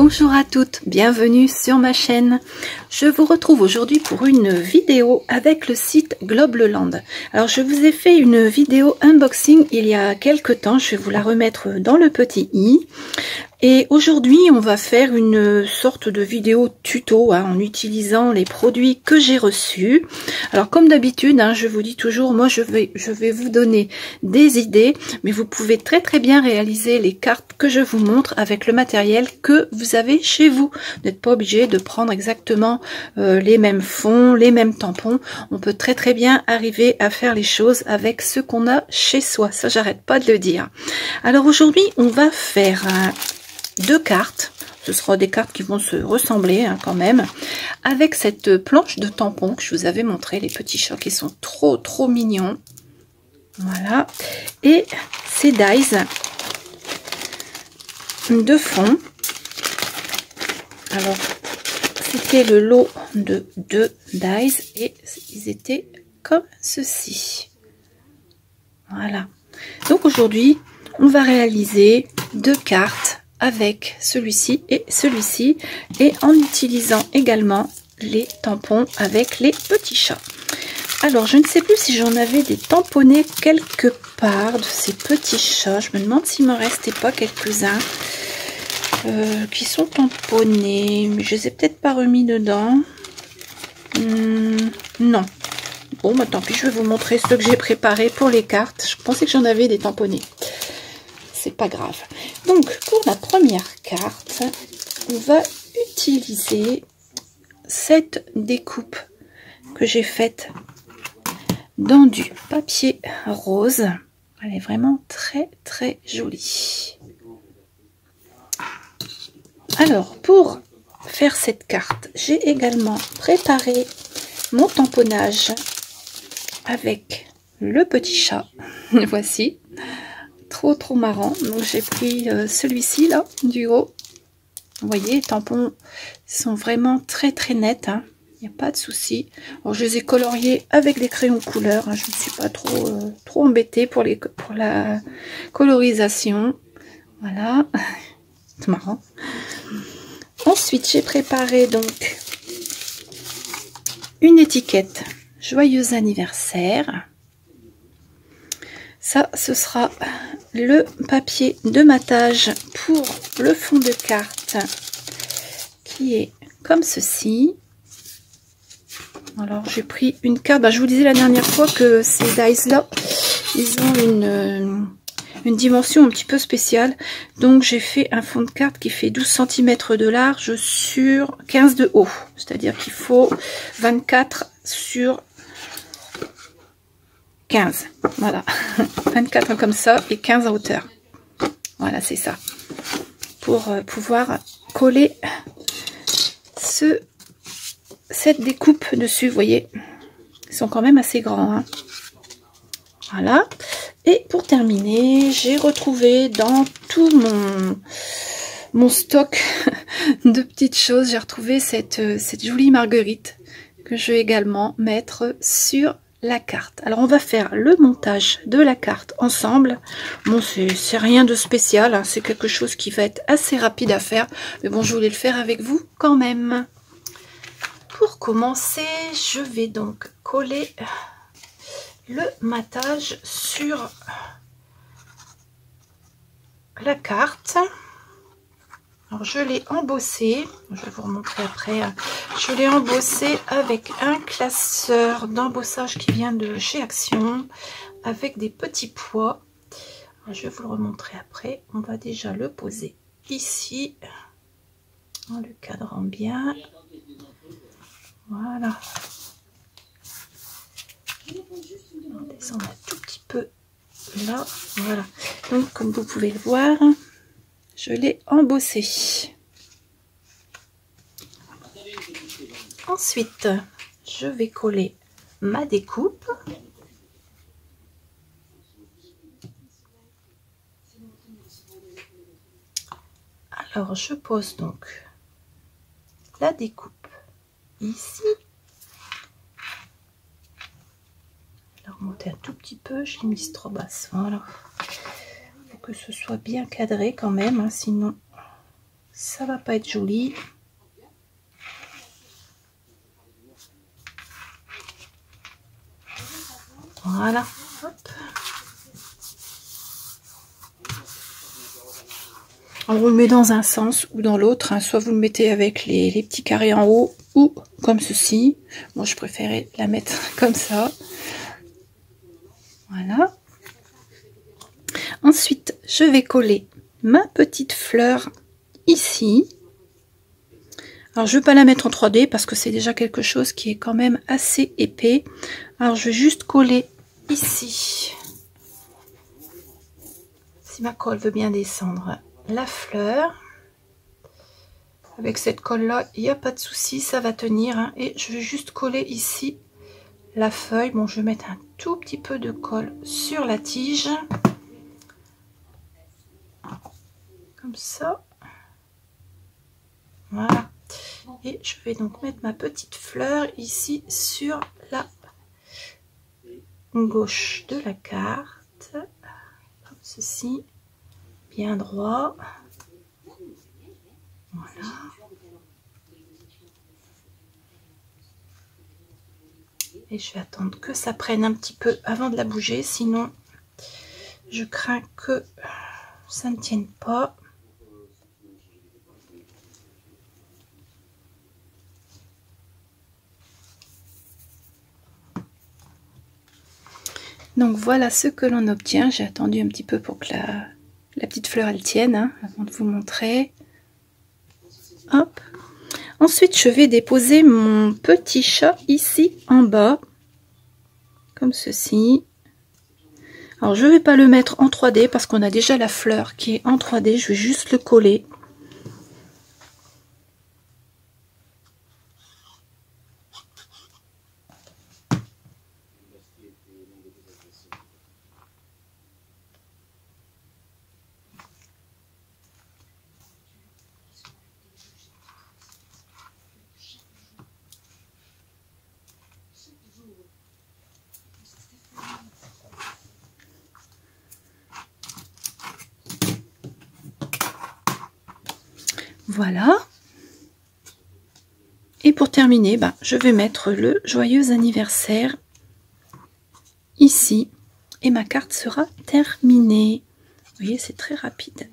Bonjour à toutes, bienvenue sur ma chaîne. Je vous retrouve aujourd'hui pour une vidéo avec le site Globleland. Alors je vous ai fait une vidéo unboxing il y a quelques temps, je vais vous la remettre dans le petit i. Et aujourd'hui on va faire une sorte de vidéo tuto en utilisant les produits que j'ai reçus. Alors comme d'habitude, je vous dis toujours, moi je vais vous donner des idées, mais vous pouvez très bien réaliser les cartes que je vous montre avec le matériel que vous avez chez vous. Vous n'êtes pas obligé de prendre exactement les mêmes fonds, les mêmes tampons. On peut très bien arriver à faire les choses avec ce qu'on a chez soi. Ça, j'arrête pas de le dire. Alors aujourd'hui, on va faire deux cartes. Ce sera des cartes qui vont se ressembler quand même, avec cette planche de tampons que je vous avais montré, les petits chats qui sont trop mignons. Voilà. Et ces dies de fond. Alors, c'était le lot de 2 dies et ils étaient comme ceci. Voilà. Donc aujourd'hui, on va réaliser 2 cartes avec celui-ci et en utilisant également les tampons avec les petits chats. Alors je ne sais plus si j'en avais des tamponnés quelque part de ces petits chats. Je me demande s'il me restait pas quelques-uns qui sont tamponnés, mais je les ai peut-être pas remis dedans. Non. Bon bah tant pis, je vais vous montrer ce que j'ai préparé pour les cartes. Je pensais que j'en avais des tamponnés. C'est pas grave. Donc pour la première carte, on va utiliser cette découpe que j'ai faite dans du papier rose. Elle est vraiment très jolie. Alors pour faire cette carte, j'ai également préparé mon tamponnage avec le petit chat. Voici. Trop marrant. Donc j'ai pris celui-ci là du haut. Vous voyez, les tampons sont vraiment très nets. Il n'y a pas de souci. Alors je les ai coloriés avec des crayons couleur. Je ne me suis pas trop embêtée pour la colorisation. Voilà. C'est marrant. Ensuite, j'ai préparé donc une étiquette joyeux anniversaire. Ça, ce sera le papier de matage pour le fond de carte qui est comme ceci. Alors, j'ai pris une carte. Je vous disais la dernière fois que ces dies-là, ils ont une dimension un petit peu spéciale. Donc, j'ai fait un fond de carte qui fait 12 cm de large sur 15 de haut. C'est-à-dire qu'il faut 24 sur 15, voilà, 24 comme ça et 15 en hauteur. Voilà, c'est ça. Pour pouvoir coller cette découpe dessus, vous voyez, ils sont quand même assez grands. Voilà. Et pour terminer, j'ai retrouvé dans tout mon stock de petites choses, j'ai retrouvé cette jolie marguerite que je vais également mettre sur la carte. Alors on va faire le montage de la carte ensemble. Bon, c'est rien de spécial, c'est quelque chose qui va être assez rapide à faire, mais bon, je voulais le faire avec vous quand même. Pour commencer, je vais donc coller le matage sur la carte. Alors je l'ai embossé, je vais vous remontrer après, je l'ai embossé avec un classeur d'embossage qui vient de chez Action, avec des petits pois. Alors, je vais vous le remontrer après. On va déjà le poser ici, en le cadrant bien. Voilà. On descend un tout petit peu là, voilà. Donc comme vous pouvez le voir, je l'ai embossé. Ensuite, je vais coller ma découpe. Alors, je pose donc la découpe ici. Je vais remonter un tout petit peu, je l'ai mise trop basse. Voilà. Il faut que ce soit bien cadré quand même, sinon ça va pas être joli. Voilà. Hop. Alors, on le met dans un sens ou dans l'autre, hein. Soit vous le mettez avec les petits carrés en haut ou comme ceci. Moi, je préférais la mettre comme ça. Voilà. Ensuite, je vais coller ma petite fleur ici. Alors, je ne vais pas la mettre en 3D parce que c'est déjà quelque chose qui est quand même assez épais. Alors, je vais juste coller ici. Si ma colle veut bien descendre, la fleur. Avec cette colle là, il n'y a pas de souci, ça va tenir, hein. Et je vais juste coller ici la feuille. Bon, je vais mettre un tout petit peu de colle sur la tige. Comme ça. Voilà. Et je vais donc mettre ma petite fleur ici sur la gauche de la carte. Comme ceci. Bien droit. Voilà. Et je vais attendre que ça prenne un petit peu avant de la bouger, sinon je crains que ça ne tienne pas. Donc voilà ce que l'on obtient. J'ai attendu un petit peu pour que la petite fleur elle tienne, hein, avant de vous montrer. Hop. Ensuite, je vais déposer mon petit chat ici en bas, comme ceci. Alors, je ne vais pas le mettre en 3D parce qu'on a déjà la fleur qui est en 3D. Je vais juste le coller. Voilà. Et pour terminer, je vais mettre le joyeux anniversaire ici. Et ma carte sera terminée. Vous voyez, c'est très rapide.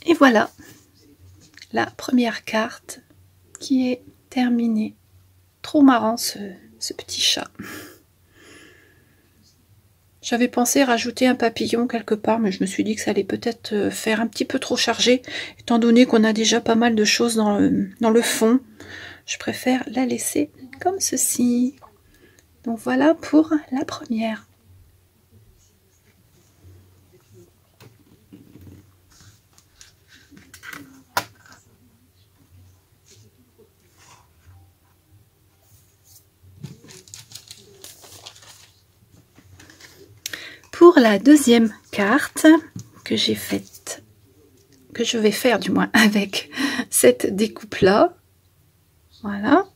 Et voilà la première carte qui est terminée. Trop marrant ce petit chat. J'avais pensé rajouter un papillon quelque part, mais je me suis dit que ça allait peut-être faire un petit peu trop chargé, étant donné qu'on a déjà pas mal de choses dans le fond. Je préfère la laisser comme ceci. Donc voilà pour la première. Pour la deuxième carte que j'ai faite, que je vais faire du moins avec cette découpe là, voilà,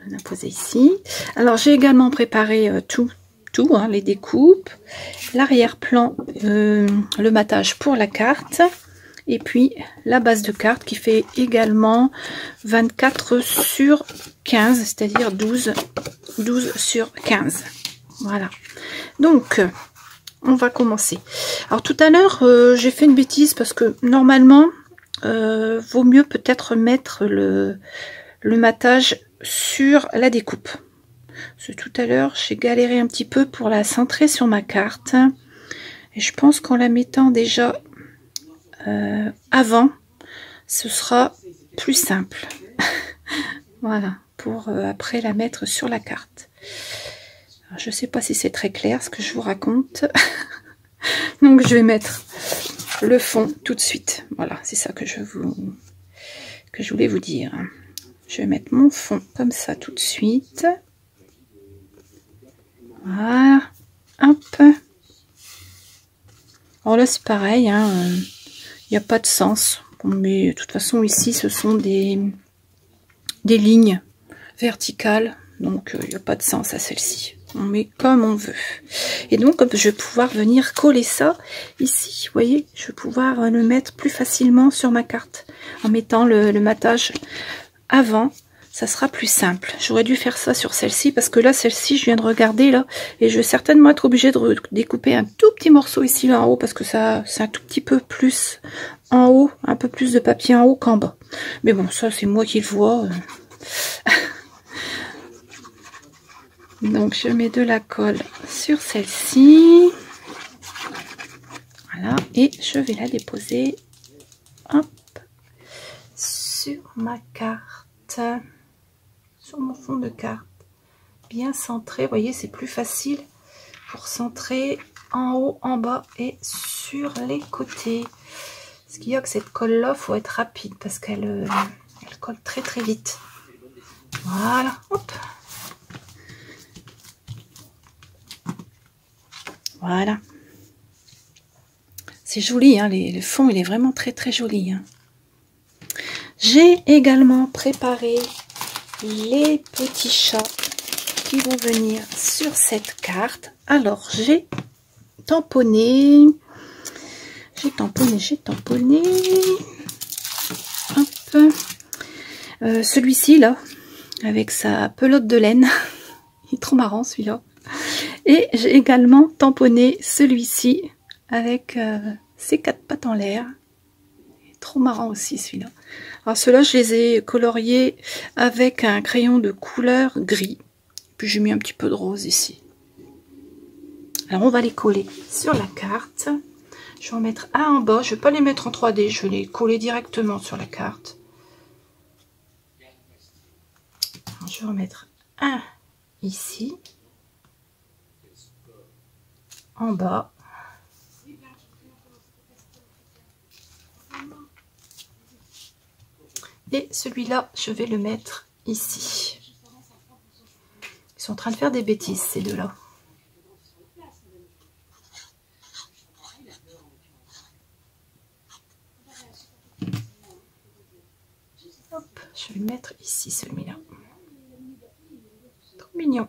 on va poser ici. Alors j'ai également préparé tout, hein, les découpes, l'arrière-plan, le matage pour la carte, et puis la base de carte qui fait également 24 sur 15, c'est-à-dire 12 sur 15. Voilà, donc on va commencer. Alors tout à l'heure, j'ai fait une bêtise parce que normalement, vaut mieux peut-être mettre le matage sur la découpe. Parce que tout à l'heure, j'ai galéré un petit peu pour la centrer sur ma carte. Et je pense qu'en la mettant déjà avant, ce sera plus simple. Voilà, pour après la mettre sur la carte. Alors, je ne sais pas si c'est très clair ce que je vous raconte. Donc je vais mettre le fond tout de suite. Voilà, c'est ça que je voulais vous dire. Je vais mettre mon fond comme ça tout de suite. Voilà. Hop. Alors là c'est pareil, hein. Il n'y a pas de sens. Mais de toute façon, ici, ce sont des lignes verticales. Donc, il n'y a pas de sens à celle-ci. On met comme on veut. Et donc, je vais pouvoir venir coller ça ici. Vous voyez, je vais pouvoir le mettre plus facilement sur ma carte. En mettant le matage avant, ça sera plus simple. J'aurais dû faire ça sur celle-ci parce que là, celle-ci, je viens de regarder là. Et je vais certainement être obligée de découper un tout petit morceau ici là en haut parce que ça, c'est un tout petit peu plus en haut, un peu plus de papier en haut qu'en bas. Mais bon, ça, c'est moi qui le vois. Donc, je mets de la colle sur celle-ci. Voilà. Et je vais la déposer, hop, sur ma carte. Sur mon fond de carte. Bien centré. Vous voyez, c'est plus facile pour centrer en haut, en bas et sur les côtés. Ce qu'il y a que cette colle-là, il faut être rapide parce qu'elle elle colle très très vite. Voilà. Hop. Voilà. C'est joli, hein, le fond, il est vraiment très très joli. Hein. J'ai également préparé les petits chats qui vont venir sur cette carte. Alors, j'ai tamponné. Hop. Celui-ci, là, avec sa pelote de laine. Il est trop marrant, celui-là. Et j'ai également tamponné celui-ci avec ses 4 pattes en l'air. Trop marrant aussi celui-là. Alors ceux-là, je les ai coloriés avec un crayon de couleur gris. Puis j'ai mis un petit peu de rose ici. Alors on va les coller sur la carte. Je vais en mettre un en bas. Je ne vais pas les mettre en 3D. Je vais les coller directement sur la carte. Alors, je vais en mettre un ici. En bas. Et celui-là, je vais le mettre ici. Ils sont en train de faire des bêtises, ces deux-là. Hop, je vais le mettre ici, celui-là. Trop mignon.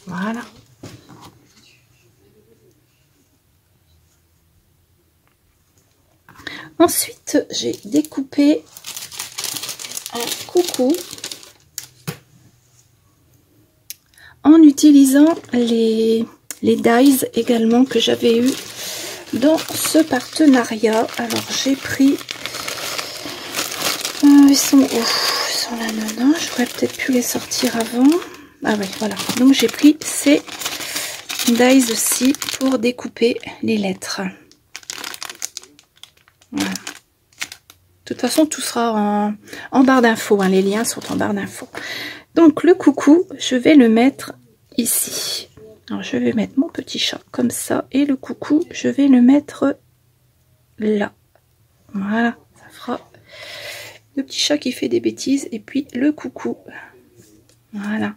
Voilà. Ensuite, j'ai découpé un coucou en utilisant les dies également que j'avais eu dans ce partenariat. Alors, j'ai pris... ils sont là maintenant. J'aurais peut-être pu les sortir avant. Ah oui, voilà. Donc, j'ai pris ces dies aussi pour découper les lettres. Voilà. De toute façon, tout sera en barre d'infos. Hein. Les liens sont en barre d'infos. Donc, le coucou, je vais le mettre ici. Alors, je vais mettre mon petit chat comme ça. Et le coucou, je vais le mettre là. Voilà. Ça fera le petit chat qui fait des bêtises. Et puis, le coucou. Voilà.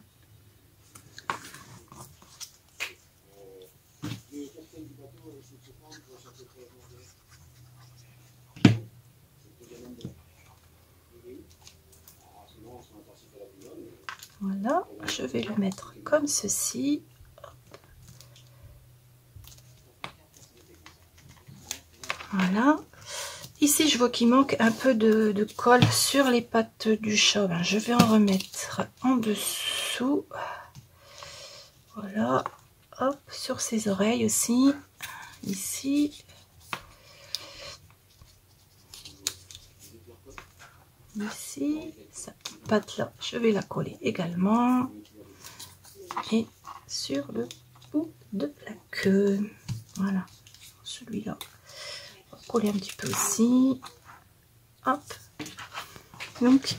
Voilà, je vais le mettre comme ceci. Voilà. Ici, je vois qu'il manque un peu de colle sur les pattes du chat. Ben, je vais en remettre en dessous. Voilà. Hop, sur ses oreilles aussi. Ici. Ici, sa petite patte là, je vais la coller également. Et sur le bout de la queue. Voilà. Celui-là, on va coller un petit peu aussi. Hop. Donc,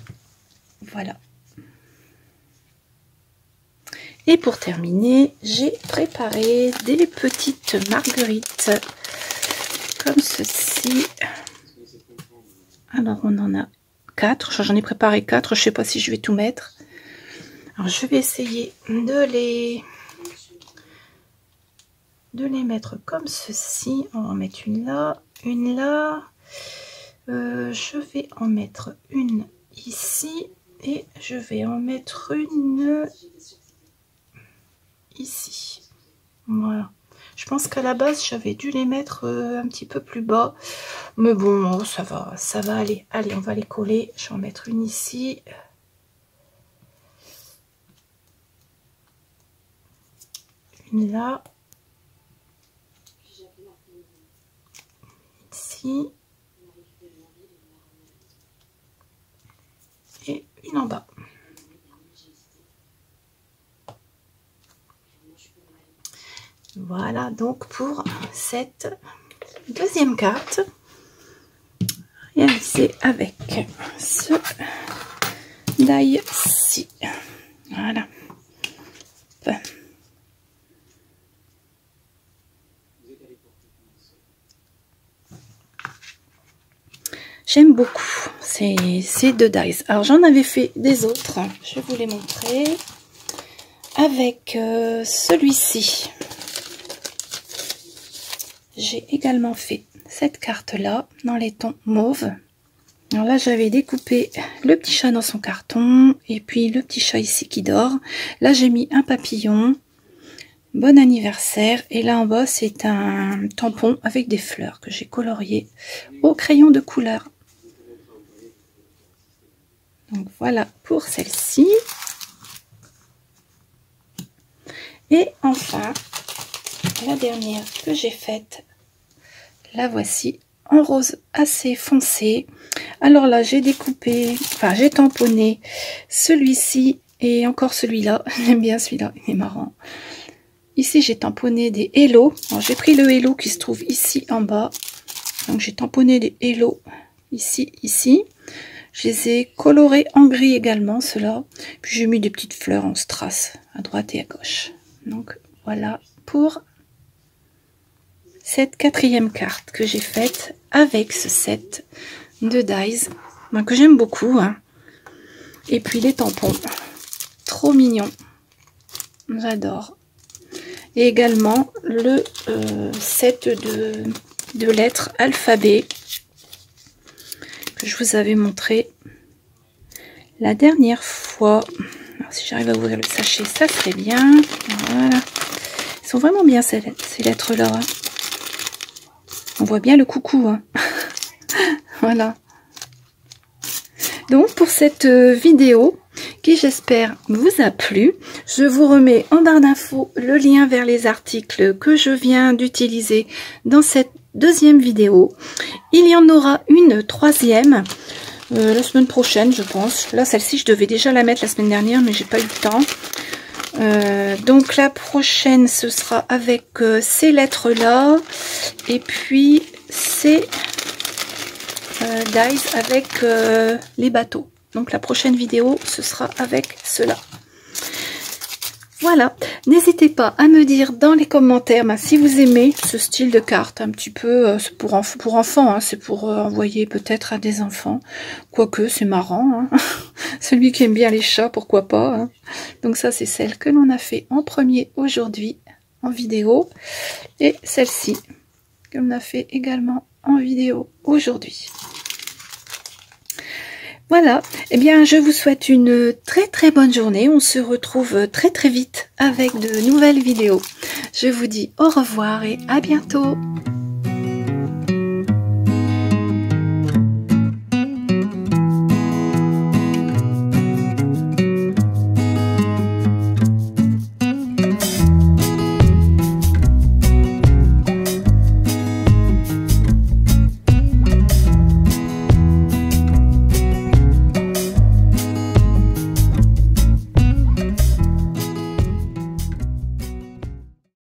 voilà. Et pour terminer, j'ai préparé des petites marguerites comme ceci. Alors, on en a 4. J'en ai préparé 4. Je ne sais pas si je vais tout mettre. Alors, je vais essayer de de les mettre comme ceci. On va en mettre une là, une là. Je vais en mettre une ici et je vais en mettre une ici. Voilà. Je pense qu'à la base j'avais dû les mettre un petit peu plus bas, mais bon, ça va aller. Allez, on va les coller. Je vais en mettre une ici, une là, ici et une en bas. Voilà donc pour cette deuxième carte réalisée avec ce die-ci. Voilà. J'aime beaucoup ces deux dies. Alors j'en avais fait des autres, je vais vous les montrer. Avec celui-ci, j'ai également fait cette carte là dans les tons mauve. Alors là j'avais découpé le petit chat dans son carton et puis le petit chat ici qui dort. Là j'ai mis un papillon, bon anniversaire, et là en bas c'est un tampon avec des fleurs que j'ai colorié au crayon de couleur. Donc voilà pour celle-ci. Et enfin, la dernière que j'ai faite, la voici en rose assez foncé. Alors là, j'ai découpé, enfin j'ai tamponné celui-ci et encore celui-là. J'aime bien celui-là, il est marrant. Ici, j'ai tamponné des hello. J'ai pris le hello qui se trouve ici en bas. Donc j'ai tamponné des hello ici, ici. Je les ai colorés en gris également, ceux-là. Puis j'ai mis des petites fleurs en strass à droite et à gauche. Donc voilà pour cette quatrième carte que j'ai faite avec ce set de dies que j'aime beaucoup, hein. Et puis les tampons, trop mignons, j'adore. Et également le set de lettres alphabet que je vous avais montré la dernière fois. Alors, si j'arrive à ouvrir le sachet, ça serait bien. Voilà. Ils sont vraiment bien ces lettres-là. Hein. On voit bien le coucou. Hein. Voilà. Donc, pour cette vidéo, qui j'espère vous a plu, je vous remets en barre d'infos le lien vers les articles que je viens d'utiliser dans cette deuxième vidéo. Il y en aura une troisième la semaine prochaine, je pense. Là, celle-ci, je devais déjà la mettre la semaine dernière, mais j'ai pas eu le temps. Donc la prochaine, ce sera avec ces lettres-là, et puis ces dies avec les bateaux. Donc la prochaine vidéo, ce sera avec cela. Voilà, n'hésitez pas à me dire dans les commentaires si vous aimez ce style de carte, un petit peu pour enfants, hein, c'est pour envoyer peut-être à des enfants, quoique c'est marrant, hein. Celui qui aime bien les chats, pourquoi pas, hein. Donc ça c'est celle que l'on a fait en premier aujourd'hui en vidéo, et celle-ci que l'on a fait également en vidéo aujourd'hui. Voilà, eh bien je vous souhaite une très bonne journée. On se retrouve très vite avec de nouvelles vidéos. Je vous dis au revoir et à bientôt.